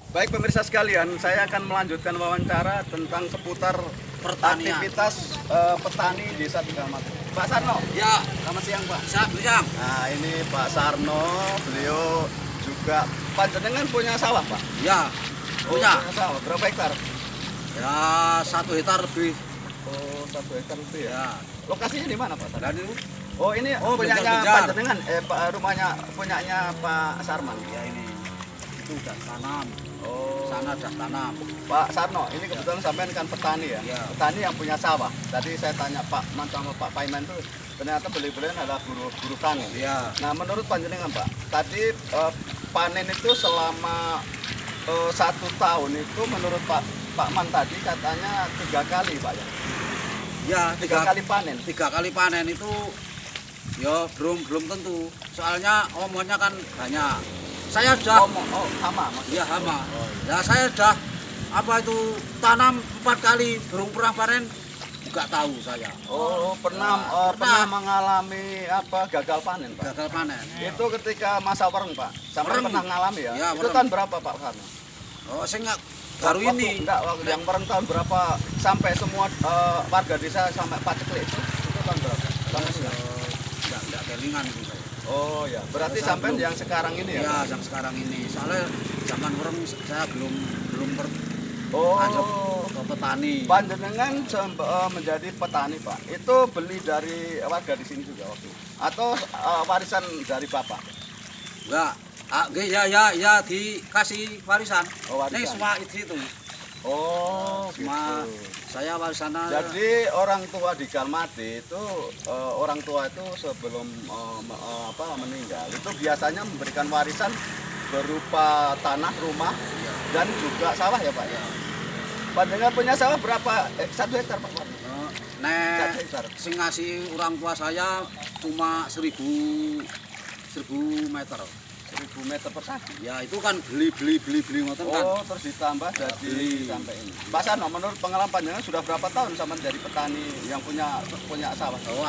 Baik pemirsa sekalian, saya akan melanjutkan wawancara tentang seputar Pertanian. aktivitas petani Desa Tegalmati. Pak Sarno, Ya, selamat siang Pak. siap. Nah ini Pak Sarno, beliau juga panjenengan punya sawah Pak? Ya, Oh, punya. sawah, berapa hektar? Ya, 1 hektar lebih. Oh 1 hektar lebih ya. Ya, Lokasinya di mana Pak Sarno? dan itu. Oh ini Oh, punyanya Benjar-benjar. panjenengan, rumahnya punyanya Pak Sarman. Ya ini, itu udah tanam. Oh. Sana udah tanam. Pak Sarno, ini kebetulan sampean kan petani ya? Ya. Petani yang punya sawah. Tadi saya tanya Pak Man sama Pak Paiman tuh ternyata beliau-beliau adalah buruh tani. Ya, Nah menurut panjenengan Pak, tadi panen itu selama 1 tahun itu menurut Pak Man tadi katanya 3 kali Pak ya? ya 3 kali panen. 3 kali panen itu ya belum tentu. Soalnya omongannya kan banyak. Saya sudah Sama Mas. ya hama. Oh, Ya saya sudah tanam 4 kali belum pernah panen, nggak tahu saya. Oh, pernah Nah, pernah pernah. mengalami gagal panen Pak? Gagal panen. Itu ketika masa wereng Pak. Sampai Wereng. pernah ngalami ya? Ya, Itu wereng. tahun berapa Pak Sarno? Oh, saya nggak baru Waktu- ini. Enggak, waktu yang wereng tahun berapa sampai semua warga desa sampai paceklik itu tahun berapa? Sampai sekarang. Nggak kelingan itu saya. Oh ya, berarti Saya sampai belum. yang sekarang ini ya? Ya, Pak? yang sekarang ini. Soalnya zaman orang saya belum lanjut Oh, ke petani. panjenengan menjadi petani Pak. Itu beli dari warga di sini juga waktu itu? Atau warisan dari Bapak? Enggak. Ya dikasih warisan. Oh, warisan. Ini semua itu. Oh, Semua gitu. saya warisan. Jadi orang tua di Galmati itu orang tua itu sebelum meninggal itu biasanya memberikan warisan berupa tanah, rumah dan juga sawah ya Pak ya. Panjenengan punya sawah berapa? 1 hektar Pak? Nek 1 hektar. sing ngasih orang tua saya cuma 1000 meter. 1000 meter persegi. Ya itu kan beli ngoten kan. Oh, terus ditambah jadi beli. sampai ini. Pak Sarno, menurut pengalaman panjenengan sudah berapa tahun sama jadi petani yang punya sawah? Oh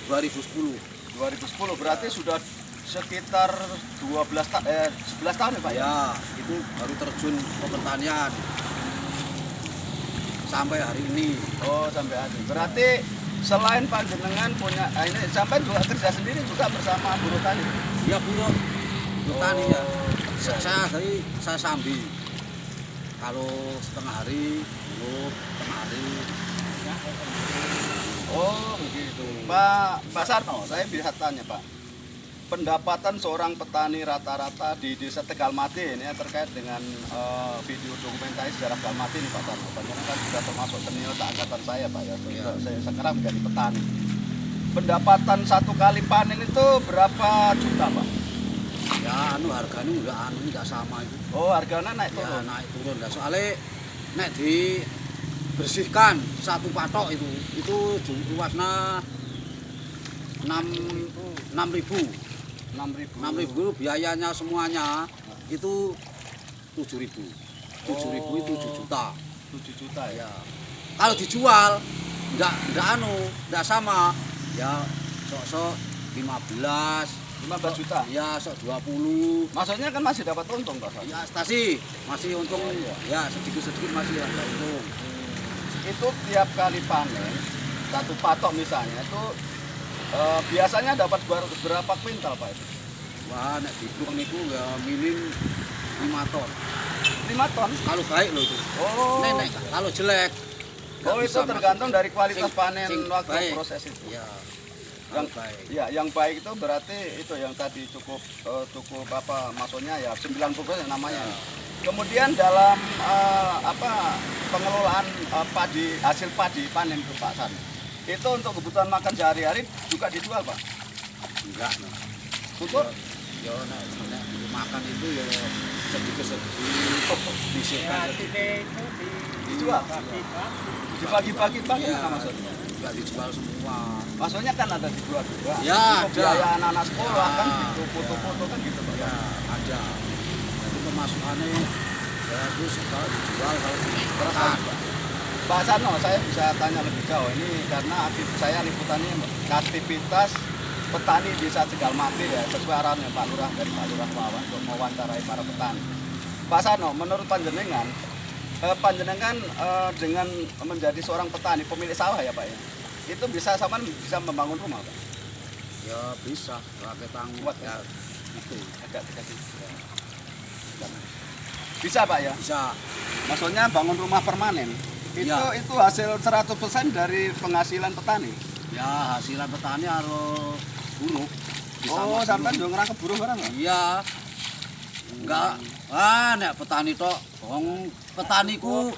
2010. 2010 berarti sudah sekitar 11 tahun ya Pak ya? Ya, itu baru terjun ke pertanian sampai hari ini. Oh, sampai hari ini. Berarti selain panjenengan punya ini sampai juga kerja sendiri juga bersama buruh tani. Ya buruh tani ya. Oh, Saya sambil. Kalau setengah hari, buruh setengah hari. Oh, begitu. Pak Sarno, saya bisa tanya Pak. Pendapatan seorang petani rata-rata di Desa Tegalmati ini ya, terkait dengan video dokumentasi sejarah Tegalmati ini Pak Sarno. Panjenengan kan sudah termasuk senior angkatan saya Pak ya. Saya sekarang menjadi petani. Pendapatan 1 kali panen itu berapa juta Pak? Ya harganya enggak sama itu. Oh, harganya naik Ya turun. naik turun dah. Soalnya nek dibersihkan 1 patok itu luasnya 6.000. 6.000 biayanya semuanya itu 7.000. 7.000 itu 7 juta. 7 juta ya. Ya. Kalau dijual enggak sama. Ya sok-sok 15, 15 juta. ya sok 20. Maksudnya kan masih dapat untung Pak Sarno. Ya stasi masih untung. Ya sedikit-sedikit masih ada untung. Itu tiap kali panen 1 patok misalnya itu biasanya dapat berapa kuintal Pak itu? Wah, nek dihitung niku ya minim 5 ton. 5 ton. Kalau baik loh itu. Oh. Nek kalau jelek. nggak Oh, itu bisa tergantung masuk. dari kualitas Sing- panen sing waktu baik. proses itu. Ya. Yang Kalau baik. Ya, yang baik itu berarti itu yang tadi cukup maksudnya ya 90% namanya. Ya. Kemudian dalam pengelolaan hasil padi panen itu Pak San. Itu untuk kebutuhan makan sehari-hari juga dijual Pak. Enggak. No. Untuk Ya nek makan itu ya sedikit-sedikit bisikan dijual. Dibagi-bagi Pak ya, gimana maksudnya? enggak dijual semua. Maksudnya kan ada dijual juga. Ya, Untuk ada. biaya anak-anak sekolah Ya, kan gitu, foto-foto kan gitu Pak. Ya, ada. Jadi pemasukannya ya itu kalau dijual kalau Berapa makan. Pak? Pak Sarno, saya bisa tanya lebih jauh ini karena saya liputannya aktivitas petani Desa Tegalmati ya, sesuai arahannya Pak Lurah dari Pak Lurah Wawan untuk mewawancarai para petani. Pak Sarno, menurut panjenengan, dengan menjadi seorang petani pemilik sawah ya Pak ya, itu bisa sampean bisa membangun rumah Pak? Ya bisa, pakai tanggung Kuat, ya itu. Agak dikasih. Bisa Pak ya? Bisa. Maksudnya bangun rumah permanen. Ya. Itu hasil 100% dari penghasilan petani. Ya hasilan petani harus buruk. Oh, sampean yo ngerangkep buruh barang Pak? Iya. Enggak. Nek petani tok, wong petaniku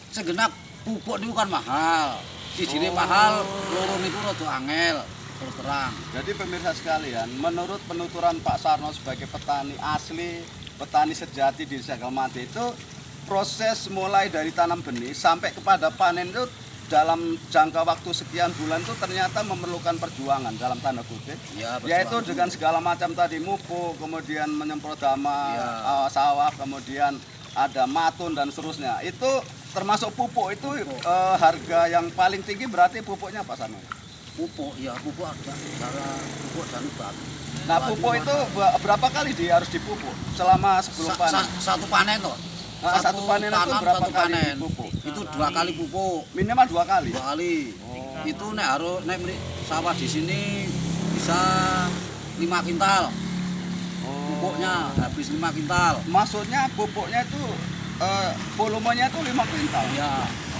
segenap pupuk niku kan mahal. Sijine mahal, loro niku rada angel terus terang. Jadi pemirsa sekalian, menurut penuturan Pak Sarno sebagai petani asli, petani sejati di Desa Galmati itu proses mulai dari tanam benih sampai kepada panen itu dalam jangka waktu sekian bulan itu ternyata memerlukan perjuangan dalam tanda kutip, Ya, yaitu dengan segala macam tadi mupuk, kemudian menyemprot hama Ya. sawah, kemudian ada matun dan seterusnya. Itu termasuk pupuk itu harga yang paling tinggi berarti pupuknya Pak Sarno. Pupuk, ya pupuk ada cara pupuk dan batu. Nah pupuk itu berapa kali dia harus dipupuk selama sebelum panen? Satu panen toh. Nah, satu panen itu tanam, berapa satu kali panen. dipupuk? Itu 2 kali pupuk. Minimal 2 kali. 2 kali. Itu nek harus sawah di sini bisa 5 kintal. Pupuknya habis 5 kintal. Maksudnya pupuknya itu volumenya itu 5 kuintal. Ya.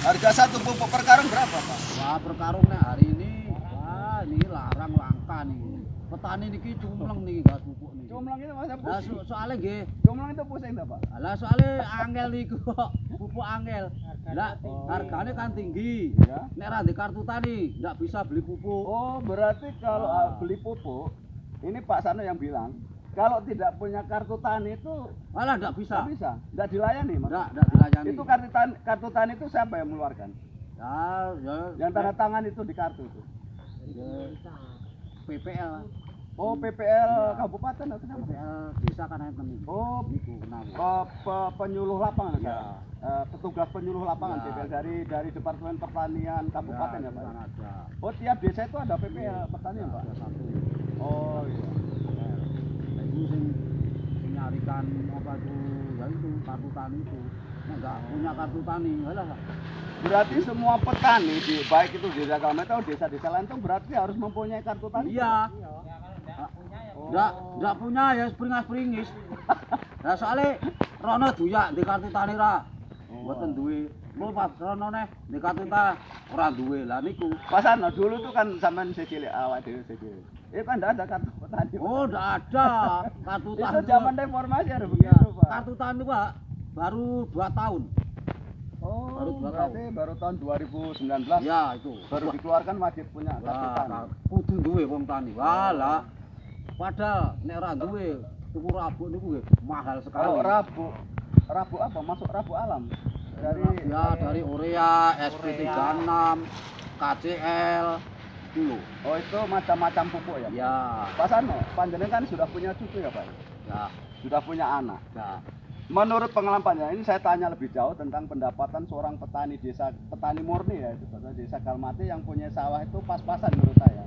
Harga satu pupuk per karung berapa Pak? Wah, per karung nek hari ini wah ini larang langka nih. Petani niki cumleng niki gas pupuk niki. Cumlang itu masa Lah pusing. soalnya nggih, Cumlang itu pusing enggak Pak? lah soalnya angel niku kok pupuk angel. Lah harganya kan tinggi. Ya. Nek ra ndek kartu tani ndak bisa beli pupuk. Oh berarti kalau beli pupuk, ini Pak Sarno yang bilang, kalau tidak punya kartu tani itu Malah ndak bisa. nggak bisa, nggak dilayani Mas. Ndak dilayani. Itu kartu tani itu siapa yang mengeluarkan? Ya, Yang tanda tangan itu di kartu itu. ya, PPL. Oh PPL kabupaten atau apa? PPL desa kan enten niku. Oh Niku kenal. penyuluh lapangan Ya. petugas penyuluh lapangan Ya. PPL dari Departemen Pertanian Kabupaten ya, Pak. Kan ada. Oh tiap desa itu ada PPL pertanian Pak. Ada satu. Oh iya. Nah, itu sing nyarikan apa tuh ya itu kartu tani itu. Nek enggak punya kartu tani, alah. Berarti semua petani baik itu di Desa Galmati atau desa-desa lain itu berarti harus mempunyai kartu tani. Iya. Enggak punya ya springas-springis. Lah soalnya rono duyak di kartu tani ra. Mboten duwe. Lu pas rono neh di kartu tani ora duwe. Lah niku. Pak Sarno dulu tuh kan sampean cilik awak dhewe cilik. Itu kan enggak ada kartu petani. Pak. Oh, enggak ada kartu tani. Itu zaman reformasi ada Iya, begitu, Pak. kartu tani Pak baru 2 tahun. Oh, baru 2 berarti baru tahun 2019 Ya itu. baru dikeluarkan wajib punya kartu tani. Wah, kudu duwe wong tani. Walah. Padahal nek ora duwe tuku rabuk niku nggih mahal sekali. Kalau rabu apa? Masuk rabu alam. Dari urea, SP36, KCL dulu. Oh, itu macam-macam pupuk ya? Ya, Pak Sarno, panjenengan kan sudah punya cucu ya, Pak? ya, Sudah punya anak. ya. Menurut pengalamannya, ini saya tanya lebih jauh tentang pendapatan seorang petani petani murni ya, itu Desa Galmati yang punya sawah itu pas-pasan menurut saya.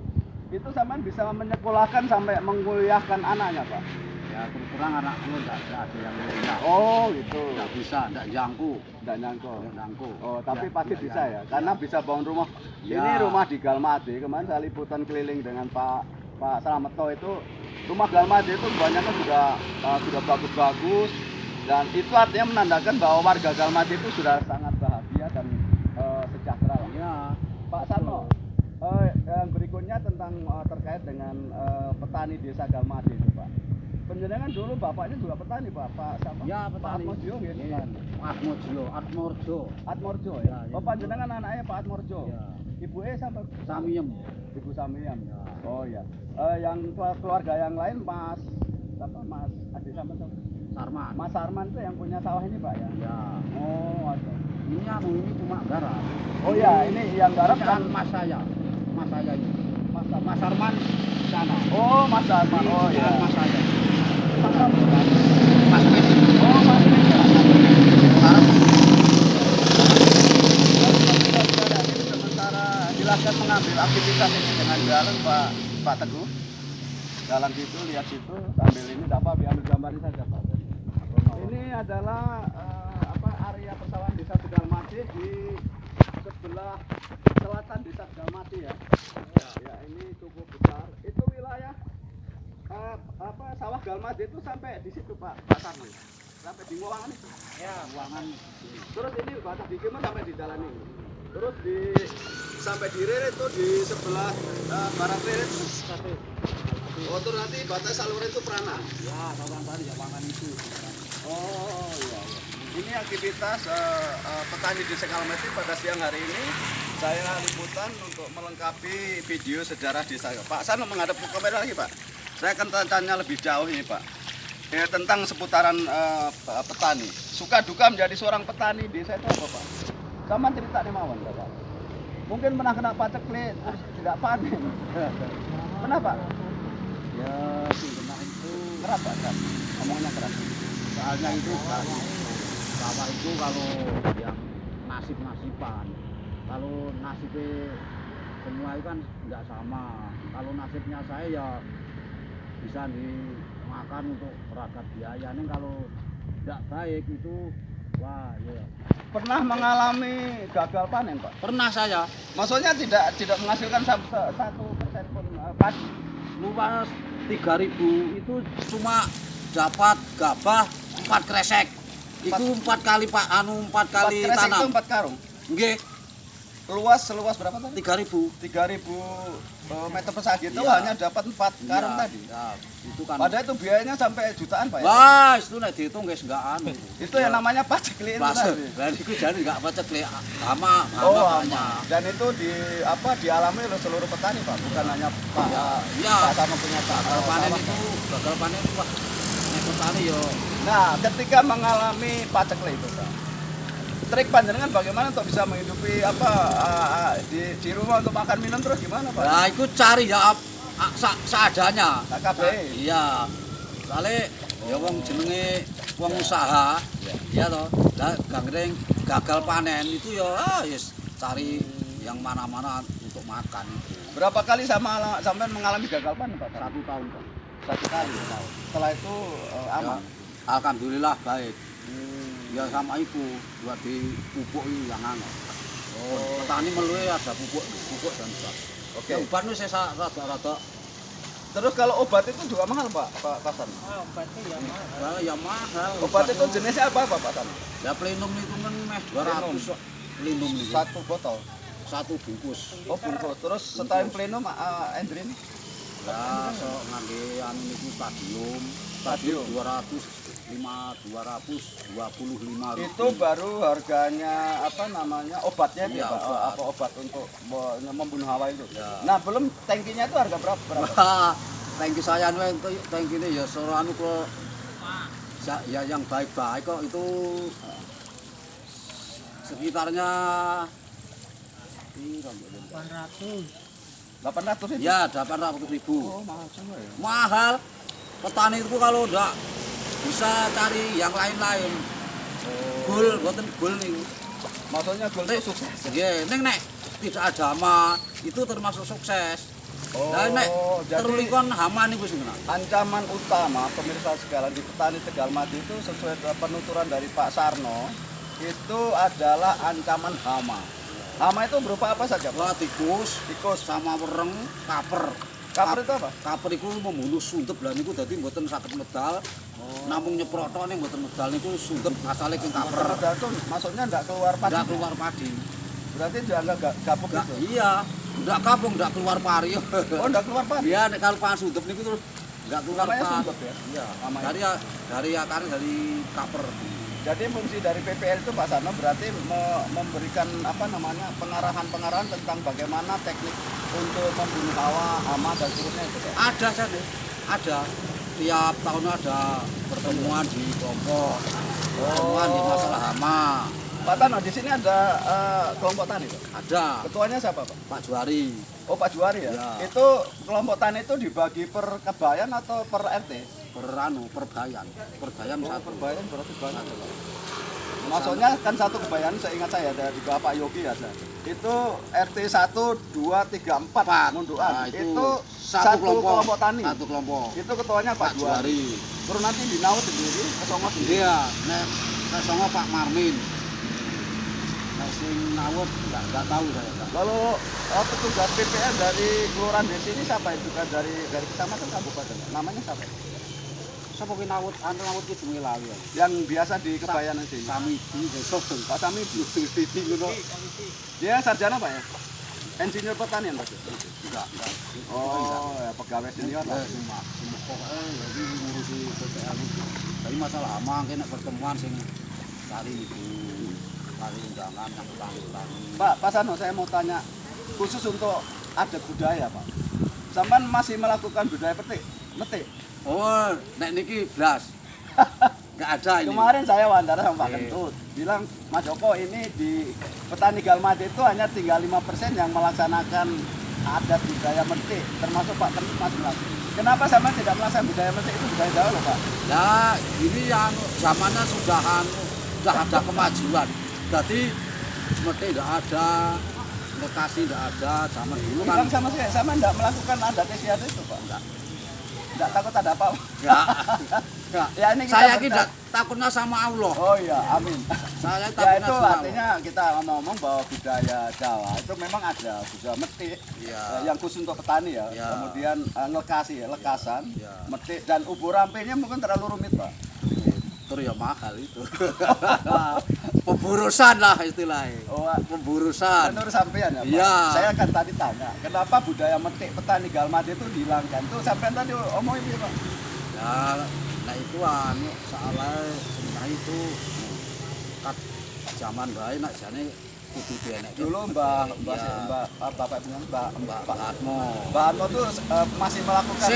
Itu sampean bisa menyekolahkan sampai menguliahkan anaknya, Pak? Ya terus terang anakku enggak ada yang bisa. Oh, gitu. Enggak bisa, enggak jangku. Enggak nyangkut. Enggak jangku. Oh, tapi Ya, pasti ya, bisa ya, karena bisa bangun rumah. Ya. Ini rumah di Galmati. Kemarin saya liputan keliling dengan Pak Slameto itu rumah Galmati itu kebanyakan sudah bagus-bagus dan itu artinya menandakan bahwa warga Galmati itu sudah sangat bahagia dan sejahtera lah. Ya, Pak Sarno, yang berikutnya tentang terkait dengan petani Desa Galmati itu, Pak. Penjenengan dulu bapaknya juga petani, Pak sama ya Pak petani. Atmojo gitu Iya, kan. Atmorjo. Atmorjo Ya, ya. ya. Bapak jenengan anaknya Pak Atmorjo. Ya. Ibunya sampai Samiem. Ibu Samiyam. Ya. Oh ya. Yang keluarga yang lain Mas Adi sama Sarman. Mas Sarman itu yang punya sawah ini, Pak ya. Ya. Oh, ada. Ini cuma garap. Oh ya, ini yang garap Kan kan Mas saya ini. Mas Sarman sana. Oh, Mas Sarman. Oh ya. Mas saya. Mas Sarman. Mas Pedi. Oh, Mas Pedi. Sekarang Ini sementara silakan mengambil aktivitas ini dengan jalan Pak Teguh. Jalan situ, lihat situ, sambil ini dapat diambil gambarnya saja Pak. Ini adalah area persawahan Desa Tegalmati di sebelah selatan Desa Tegalmati ya. Ya, ini cukup besar. Itu wilayah sawah Galmati itu sampai di situ Pak Sarno. Sampai di Nguwangan itu. Ya, ruangan. Terus ini batas di Kimo sampai di jalan ini. Terus sampai di Rere itu di sebelah barat Rere itu. Oh, terus nanti batas salur itu Prana. Ya, saluran tadi ya ruangan itu. Oh iya. Ini aktivitas petani di Tegalmati pada siang hari ini. Saya liputan untuk melengkapi video sejarah desa. Pak Sarno menghadap ke kamera lagi Pak. Saya akan tanya lebih jauh ini Pak. Tentang seputaran petani. Suka duka menjadi seorang petani desa itu apa Pak? Sama cerita nih mawon Pak. Mungkin pernah kena paceklik terus tidak panen. Kenapa? Ya, kena itu Keras Pak kan? Ngomongnya keras. soalnya itu sawah itu kalau yang nasib-nasiban. Kalau nasibnya semua itu kan nggak sama. Kalau nasibnya saya ya bisa dimakan untuk rakyat biaya. Ini kalau tidak baik itu wah ya. Pernah mengalami gagal panen Pak? Pernah saya Maksudnya tidak menghasilkan 1% pun padi. luas 3.000 itu cuma dapat gabah 4 kresek. Itu 4 kali Pak 4 kali Kresek itu tanam. 4 karung. Nggih, Seluas berapa tadi? 3.000. 3.000 meter persegi itu Iya. hanya dapat 4 karung Iya, tadi. ya, itu kan. Padahal itu biayanya sampai jutaan Pak ya. Wah, itu nek dihitung guys enggak anu. Itu yang namanya paceklik itu tadi. Dan itu jadi enggak paceklik hama Oh, banyak. dan itu dialami oleh seluruh petani Pak, bukan hanya Pak. Iya. Pak sama punya Pak. Gagal panen sawah. itu, gagal panen itu wah. Nek petani yo Nah, ketika mengalami paceklik itu Pak, trik panjenengan bagaimana untuk bisa menghidupi di rumah untuk makan minum terus gimana Pak? nah itu cari ya seadanya. KKB. Iya. Soalnya ya wong jenenge wong usaha ya toh. Lah gangreng gagal panen itu ya yes, cari yang mana-mana untuk makan. Berapa kali sampean mengalami gagal panen Pak? 1 tahun Pak. 1 kali. Setelah itu aman. Ya, alhamdulillah baik. Ya sama itu buat di pupuk itu yang anu. Oh, Petani meluwe ada pupuk dan obat. oke. Ya, obat itu saya rada-rada Terus kalau obat itu juga mahal Pak San? ya mahal. Obat itu jenisnya apa Pak San? Ya plenum itu kan meh 200 kok. Plenum itu. Satu botol. 1 bungkus. Oh bungkus. Terus setelah plenum Endrin? Ya so ngangge anu niku stadium. Stadium. 225.000. Itu baru harganya obatnya itu Iya, Pak? obat. Obat untuk membunuh hawa itu. Ya. Nah belum tangkinya itu harga berapa? Wah, tangki saya anu itu tangki ini ya soro anu kok ya yang baik-baik kok itu sekitarnya 800 itu? ya 800.000. Oh mahal juga ya. Mahal. Petani itu kalau enggak bisa cari yang lain-lain. Gul, boten gul niku. Maksudnya gold itu sukses. Nggih, ning nek tidak ada hama itu termasuk sukses. Oh, Lah nek jadi terulikon hama niku sing kena. ancaman utama pemirsa sekalian di petani Tegalmati itu sesuai dengan penuturan dari Pak Sarno itu adalah ancaman hama. Hama itu berupa apa saja Pak? Wah, tikus sama wereng, kaper. Kaper itu apa? Kaper iku membunuh sundep lah niku dadi mboten saged medal. Namung nyeprotok ning mboten medal niku sundep asale king kaper. Modal itu maksudnya enggak keluar padi. Enggak keluar padi. Berarti dianggap gabuk Enggak, itu. iya. Enggak kabung, enggak keluar pari. Oh, enggak keluar padi. Iya, nek kalau pas sundep niku terus enggak keluar Namanya padi. sundep ya? Iya, Namanya. dari akar dari kaper. Jadi fungsi dari PPL itu Pak Sarno berarti memberikan pengarahan-pengarahan tentang bagaimana teknik untuk membunuh hawa, hama dan seterusnya itu Pak. Ada saja. Ada. Tiap tahun ada pertemuan di kelompok. Pertemuan di masalah hama. Pak Sarno di sini ada kelompok tani Pak. Ada. Ketuanya siapa Pak? Pak Juari. Oh Pak Juari ya? Ya. Itu kelompok tani itu dibagi per kebayan atau per RT? Perbayan Oh, satu. perbayan berarti banyak ya Pak. maksudnya kan satu kebayaan seingat saya dari Bapak Yogi ya. Itu RT 1, 2, 3, 4 Mundukan. Nah, itu satu kelompok tani. Satu kelompok. Itu ketuanya Pak Juari. Terus nanti di Naut sendiri, ke Songo sendiri. Iya, nek Songo Pak Marmin. Nek sing Nawut enggak tahu saya. Lalu petugas PPN dari Kelurahan Desa ini siapa itu kan dari kecamatan kabupaten? Namanya siapa? Sapa ki Nawut, Nawut ki jenenge lali. Yang biasa di Kebayan sini. Samidi besok Pak Sami di ngono. Dia sarjana Pak ya? Insinyur pertanian Pak? enggak. Oh, ya pegawai senior lah. Cuma pokoknya jadi ngurusi PPL itu. Tapi masalah mangke nek pertemuan sing cari itu cari undangan yang ulang-ulang. Pak Sano, saya mau tanya khusus untuk adat budaya Pak. Sampan masih melakukan budaya metik? Oh, nek niki blas. Enggak ada ini. Kemarin saya wawancara sama Pak Kentut, bilang Mas Joko ini di petani Galmade itu hanya tinggal 5% yang melaksanakan adat budaya metik, termasuk Pak Kentut masih melakukan. Kenapa sama tidak melaksanakan budaya metik itu budaya Jawa loh Pak? Nah, ini yang zamannya sudah ada kemajuan. Jadi metik tidak ada, lokasi tidak ada, zaman dulu kan. Bilang sama saya, sama tidak melakukan adat istiadat itu Pak? Enggak takut ada apa? Enggak. Ya, ini kita Saya tidak takutnya sama Allah. Oh iya, amin. Saya Ya takutnya itu sama artinya kita ngomong bahwa budaya Jawa itu memang ada budaya metik Iya. yang khusus untuk petani ya. Iya. Kemudian lekasan, Iya. metik dan ubur rampenya mungkin terlalu rumit Pak. Terus ya mahal itu. Pemburusan lah istilahnya. Oh, Pemburusan. menurut sampean ya Pak. Iya. Saya kan tadi tanya, kenapa budaya metik petani Galmade itu dihilangkan? Tuh sampean tadi omongin Pak. Ya, nah itu soalnya sebenarnya itu kat zaman bae nak jane kudu dienek. Dulu Mbak Bapak bilang Mbak Atmo. Mbak Atmo tuh masih melakukan.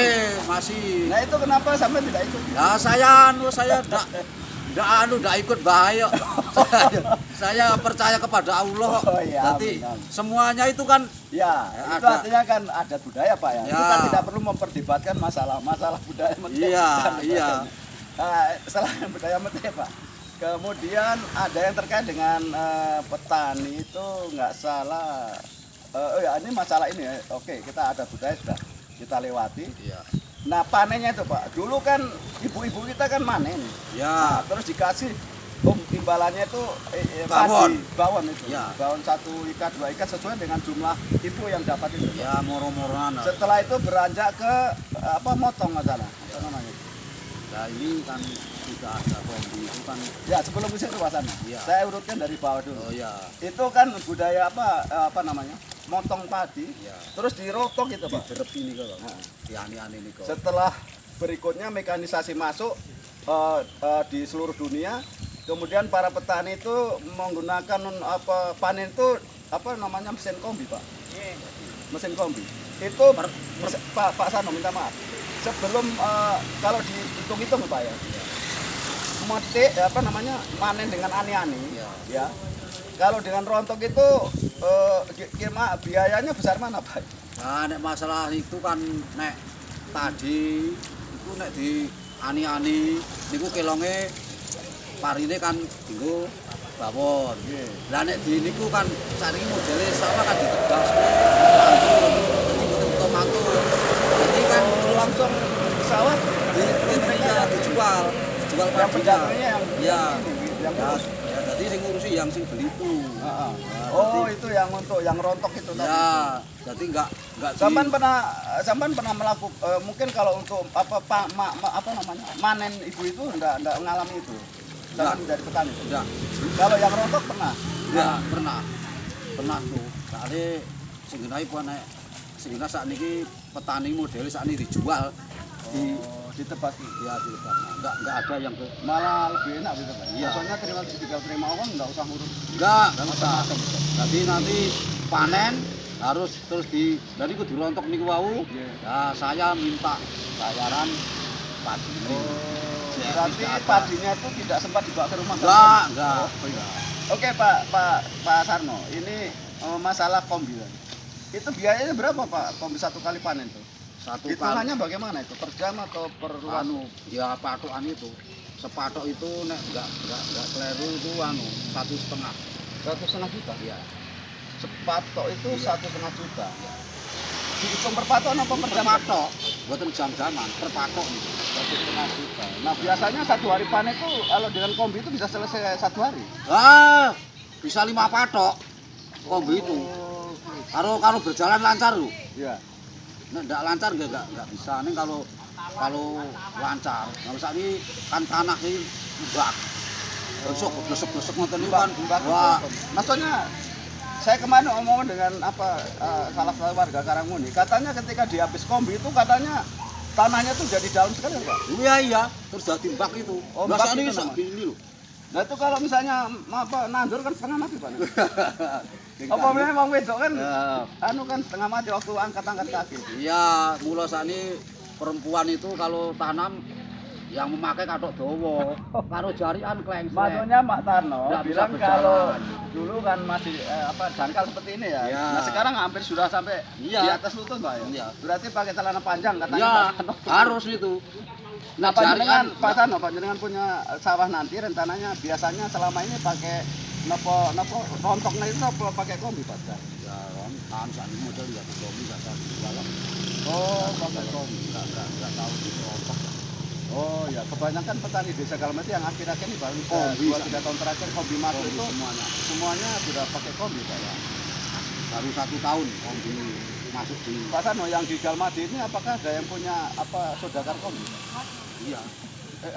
Masih. Nah itu kenapa sampai tidak ikut? Ya saya enggak ikut bahaya. Saya percaya kepada Allah. Oh, iya, Jadi amin. semuanya itu kan Ya, Ya, itu ada. artinya kan ada budaya Pak ya. Ya. Kita tidak perlu memperdebatkan masalah budaya metik. Iya. Nah, selain budaya metik Pak. Kemudian ada yang terkait dengan petani itu nggak salah. Oh ya ini masalah ini ya. Oke, kita ada budaya sudah kita lewati. Iya. Nah panennya itu Pak. Dulu kan ibu-ibu kita kan manen. Ya. Nah, terus dikasih imbalannya itu bawon itu. Ya. Bawon 1 ikat 2 ikat sesuai dengan jumlah ibu yang dapat itu. Ya moro-moroan. Setelah itu beranjak ke motong masalah. Apa namanya? Nah ini kan sudah ada kombi itu kan. Ya sebelum ke situ Pak Sana. Ya. Saya urutkan dari bawah dulu. Oh ya. Itu kan budaya apa namanya? Motong padi. Ya. Terus dirotok gitu Pak. Diderep ini kok. Nah. Diani-ani ini kok. Setelah berikutnya mekanisasi masuk di seluruh dunia. Kemudian para petani itu menggunakan panen itu mesin kombi Pak. Mesin kombi. Itu Pak Sano minta maaf. Sebelum kalau dihitung-hitung Pak ya. Metik manen dengan ani-ani ya. Kalau dengan rontok itu biayanya besar mana Pak? Nah, nek masalah itu kan nek tadi itu nek di ani-ani niku kelonge parine kan dinggo bawon. Lah nek di niku kan saiki modele sama kan ditegas mantul. Jadi kan Langsung pesawat dijual yang padinya. pedagangnya yang Ya, jadi sing ngurusi yang sing beli itu. Heeh. Oh, itu yang untuk yang rontok itu tadi. Ya, jadi enggak Sampan pernah melakukan mungkin kalau untuk manen ibu itu enggak mengalami itu. Sampan Enggak. dari petani. enggak. Kalau yang rontok pernah. Ya, pernah tuh. Soalnya sebenarnya pun sehingga saat ini petani model saat ini dijual ditebas. Ya ditebas. Enggak ada yang Malah lebih enak gitu kan. Iya. Soalnya terima uang enggak usah ngurus. enggak usah. Jadi nanti panen harus terus dari kudu rontok niku wau. Ya saya minta bayaran padi. Berarti padinya itu tidak sempat dibawa ke rumah. Enggak. Oke Pak Sarno, ini masalah kombi. Itu biayanya berapa Pak kombi satu kali panen tuh? Satu Hitungannya bagaimana itu? Per jam atau per ya patokan itu sepatok itu nek enggak keliru itu anu 1,5. 1,5 juta. Iya. Sepatok itu Iya. 1,5 juta. Dihitung per patok apa per jam? Patok, buatan jam-jaman, per patok nih. 1,5 juta. Nah biasanya satu hari panen itu kalau dengan kombi itu bisa selesai satu hari. Bisa 5 patok kombi itu. Oh, Kalau berjalan lancar lu. iya. Nek enggak lancar enggak bisa. Nih kalau lancar. Kalau saat ini kan tanah ini mbak. Besok ngoten niku kan. Wah, Maksudnya saya kemarin ngomong dengan salah satu warga Karangmuni, katanya ketika dihabis kombi itu katanya tanahnya tuh jadi dalam sekali Pak. iya, terus jadi mbak itu. Oh, Lah mbak saat ini itu namanya. gini lho. Nah itu kalau misalnya nandur kan setengah mati Pak. Apa memang wong wedok kan anu kan setengah mati waktu angkat kaki. Iya, mula saat ini perempuan itu kalau tanam yang memakai katok dawa, karo jarian klengsel. Maksudnya Mbak Tarno Nggak bisa bilang berjalan. kalau dulu kan masih dangkal seperti ini ya. Iya. Nah sekarang hampir sudah sampai Iya. di atas lutut Mbak ya. Iya. Berarti pakai celana panjang katanya Ya, Pak Tarno. harus itu. Nah panjenengan jarian- Pak Tarno, panjenengan punya sawah nanti rencananya biasanya selama ini pakai nopo rontoknya itu apa pakai kombi Pak Tarno? Ya, kan saat ini model ya kombi enggak tahu jualan. Oh, pakai kombi. Enggak tahu di rontok. Oh ya, kebanyakan petani desa Kalmet yang akhir-akhir ini baru Kombi, 2-3 tahun terakhir kombi masuk Kombi itu semuanya sudah pakai kombi Pak ya. Baru 1 tahun kombi masuk di. Pak Tarno yang di Galmadi ini apakah ada yang punya saudagar kombi? Iya,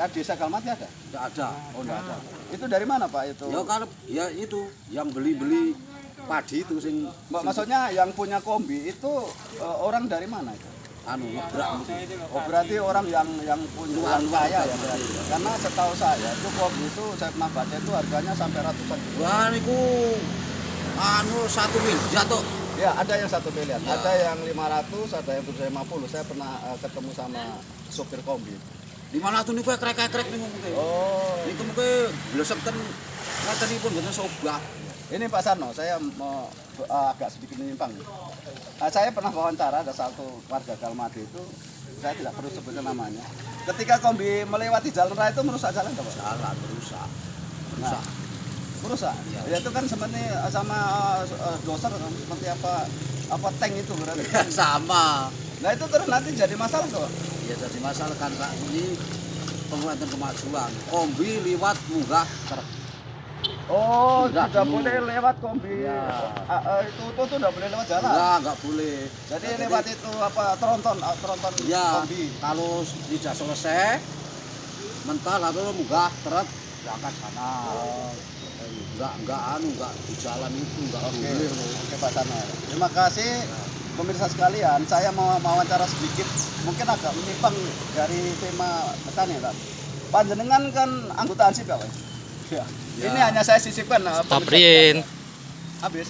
Desa Galmadi ada? enggak ada. Oh enggak ada. Itu dari mana Pak itu? Ya kalau ya itu yang beli padi itu sing Maksudnya yang punya kombi itu orang dari mana itu? anu ngebrak gitu. Oh berarti orang yang punya yang kaya ya berarti. Karena setahu saya itu kombi itu saya pernah baca itu harganya sampai ratusan juta. Wah niku anu 1 miliar tuh. Ya ada yang 1 miliar, Ya. ada yang 500, ada yang 750. Saya pernah ketemu sama sopir kombi. Di mana tuh niku krek-krek niku mungkin. Oh Niku mungkin blesek ten ngatenipun mboten sobah. ini Pak Sarno, saya mau agak sedikit menyimpang. Saya pernah wawancara ada satu warga Galmadi itu, saya tidak perlu sebutkan namanya. Ketika kombi melewati jalan raya itu merusak jalan nggak Pak? Jalan rusak. Nah, merusak. Iya. Ya itu kan seperti sama doser seperti apa tank itu berarti. Sama. Nah itu terus nanti jadi masalah nggak Pak? Ya jadi masalah kan Pak ini penguatan kemajuan. Kombi liwat munggah truk. Oh, Enggak tidak dulu. boleh lewat kombi. Ya. Itu tidak boleh lewat jalan. Enggak boleh. Jadi lewat itu tronton Ya, kombi. kalau tidak selesai mental lalu munggah truk berangkat sana. Enggak di jalan itu enggak Oke, boleh. oke Pak Sarno. Terima kasih pemirsa sekalian. Saya mau wawancara sedikit, mungkin agak menyimpang dari tema petani, Pak. Panjenengan kan anggota ANSIP ya, Pak? Ya. Ya. Ini hanya saya sisipkan. Stop, Rin. Habis.